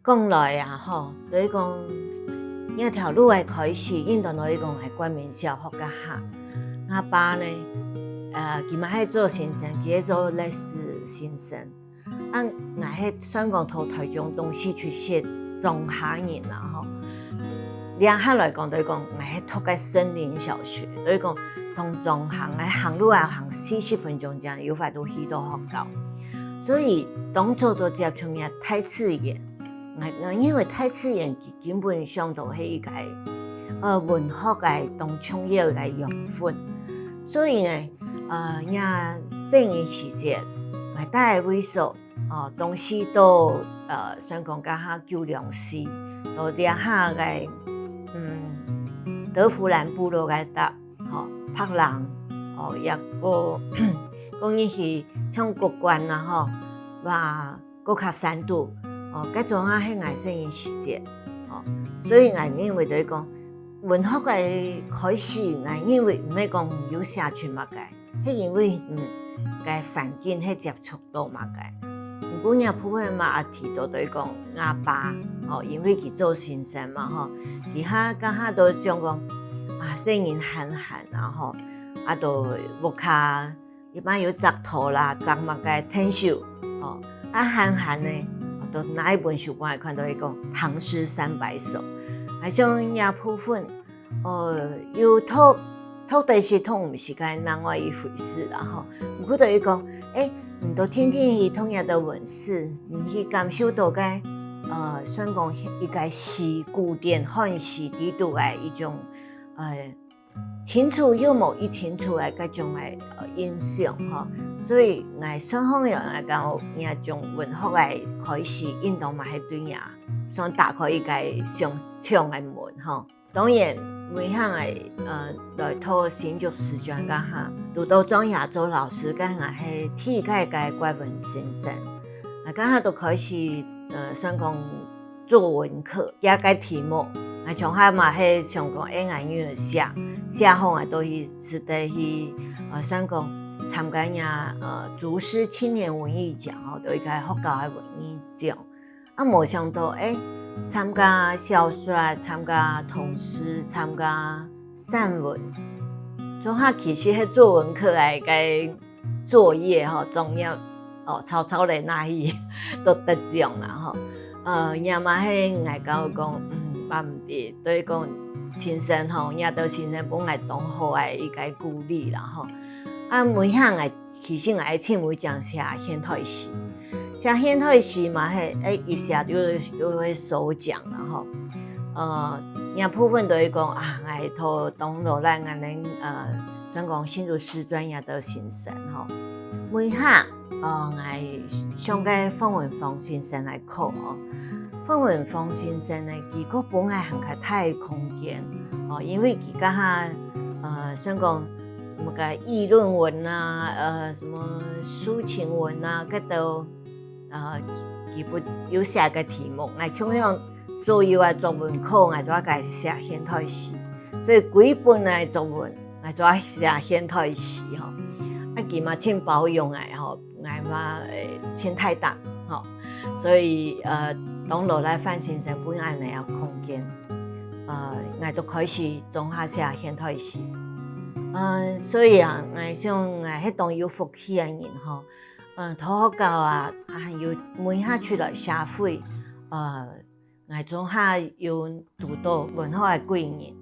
讲来啊吼，就是讲那条路的开始，印度就是讲系关门小学甲下，阿爸呢，佢嘛喺做先生，佢喺做历史先生，我喺香港读台中东西区写中下人啦吼。两下来讲就是讲，我喺读个森林小学，就是讲同中行嘅行路啊行40分钟这样，有法度去到学校，所以当初都接触嘅太刺眼。因为太刺眼，基本上都是一个文学嘅当创业嘅养分，所以呢，细年期间，我带位数东西都想讲甲下救粮食，都两下嘅德芙兰部落嘅搭柏林也个讲伊去唱国关啦吼，话个较深度。搿种迄个细年时节，所以我认为就是讲文学嘅开始，我认为唔系讲有社群嘛嘅，係因為嘅環境係接觸到嘛嘅。不過部分嘛也提到就是講阿爸因為佢做先生嘛吼，佢家下都想講細年閒然後都屋卡一般有摘土啦，摘嘛嘅天秀閒呢。都哪一本書我看到一個唐詩300首，好像也部分有讀第時通唔是該另外一回事啦吼。不過就是講，你都聽伊通嘢的文字，你去感受到嘅算講一個詩古典漢詩地度嘅一種清楚幽默一清楚嘅嗰種嘅印象吼。所以我雙方人嚟講，也種文學嘅開始，印度嘛係對嘢，想打開一個想唱嘅門吼。當然，每項嘅來讀新竹師專家下，讀到莊亞洲老師嘅我係體界嘅怪文先生，家下都開始想講作文課，加個題目，從下嘛係想講按樣寫好啊，都是值得去想講。參加竹師青年文藝獎就一個學校嘅文藝獎，冇想到參加小說、參加童詩、參加散文，總下其實係作文課嘅個作業重要抄嚟那去都得獎啦也嘛係我講把唔啲對講先生也都先生幫我當好嘅一個鼓勵啦每項其實我請每講寫現代詩，寫現代詩嘛係一下就會首獎啦也部分都係講我都當落來我哋想講新竹師專業的先生每項我上個方文芳先生來考方文芳先生呢，佢個本來很較大空間因為佢家下想講。什麼個議論文啊，什麼抒情文啊，嗰度基本有寫個題目，我同樣所有作文課我就係寫現代詩，所以幾本嘅作文我就係寫現代詩佢嘛請保養我嘛請太大所以當落來范先生本來有空間我都開始總下寫現代詩。所以我想我係當有福氣嘅人讀學校要每下出來社會我總下要讀到文學嘅貴人